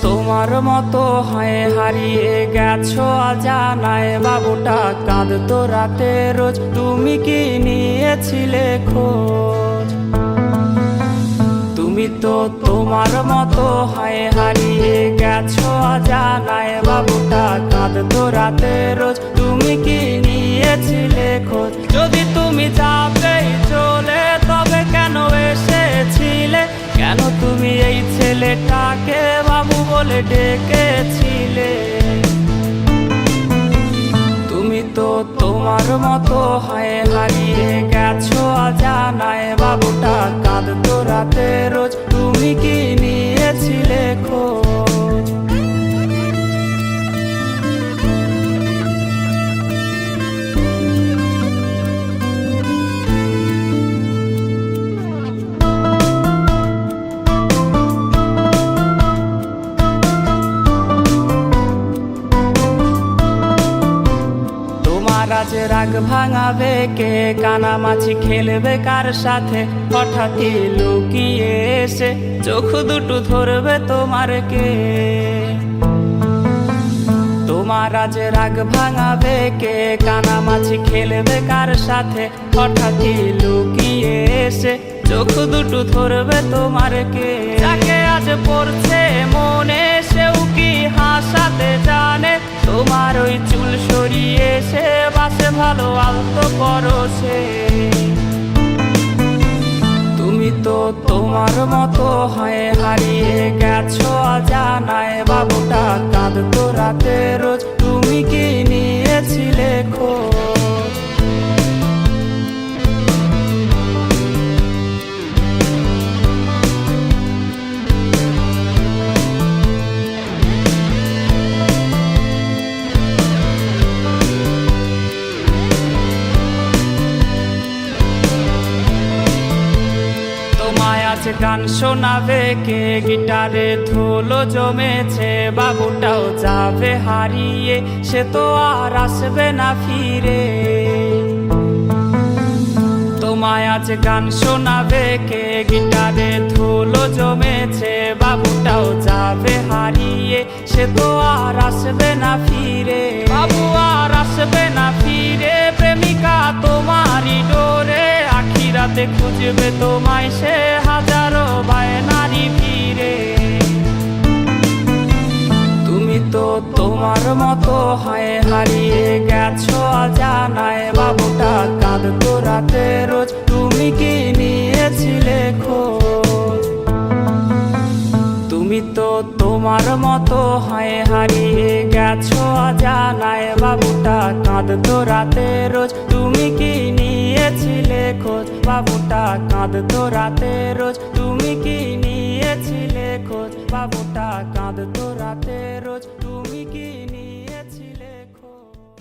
তোমার মতো হয় হারিয়ে গেছো অজানায়, বাবুটা কাঁদতো রাতে রোজ, তুমি কি নিয়েছিলে খোঁজ? তুমি তো তোমার মতো হয় হারিয়ে গেছো অজানায়, বাবুটা কাঁদতো রাতে রোজ, তুমি কি নিয়েছিলে খোঁজ? যদি তুমি যাবেই চলে তবে কেন এসেছিলে? কেন তুমি এই ছেলেটাকে বাবু বলে ডেকেছিলে? তুমি তো তোমার মতো হয় হারিয়ে গেছো অজানায়, বাবুটা কাঁদতো রাতে রোজ, তুমি কি নিয়েছিলে খোঁজ? আজ রাগ ভাঙাবে কে? কানামাছি খেলবে কার সাথে? হঠাৎই লুকিয়ে এসে চোখ দুটো ধরবে তোমার কে? তোমার আজ রাগ ভাঙাবে কে? কানামাছি খেলবে কার সাথে? হঠাৎই লুকিয়ে এসে চোখ দুটো ধরবে তোমার কে? যাকে আজ পড়ছে মনে সেও কি হাসাতে জানে? তোমার ওই চুল সরিয়ে সে বাসে ভালো আলতো পরশে। তুমি তো তোমার মতো হয় হারিয়ে গেছো অজানায়, বাবুটা কাঁদতো রাতে রোজ, তুমি কি নিয়েছিলে খোঁজ? আজ গান শোনাবে কে? গিটারে ধুলো জমেছে, বাবুটাও যাবে হারিয়ে, সে তো আর আসবে না ফিরে। তোমায় আজ গান শোনাবে কে? গিটারে ধুলো জমেছে, বাবুটাও যাবে হারিয়ে, সে তো আর আসবে না ফিরে। বাবু আর আসবে না ফিরে, প্রেমিকা তোমারই ডোরে, আখিরাতে খুঁজবে তোমায় সে হাজারো বায়নারি ভিড়ে। তুমি তো তোমার মতো হয় হারিয়ে গেছো অজানায়, বাবুটা কাঁদতো রাতে রোজ, তুমি কি নিয়েছিলে খোঁজ? তুমি তো তোমার মতো হয় হারিয়ে গেছো অজানায়, বাবুটা কাঁদতো রাতে রোজ, তুমি কি নিয়েছিলে খোঁজ? বাবুটা কাঁদতো রাতে রোজ, তুমি কি নিয়েছিলে খোঁজ? বাবুটা কাঁদতো রাতে রোজ, তুমি কি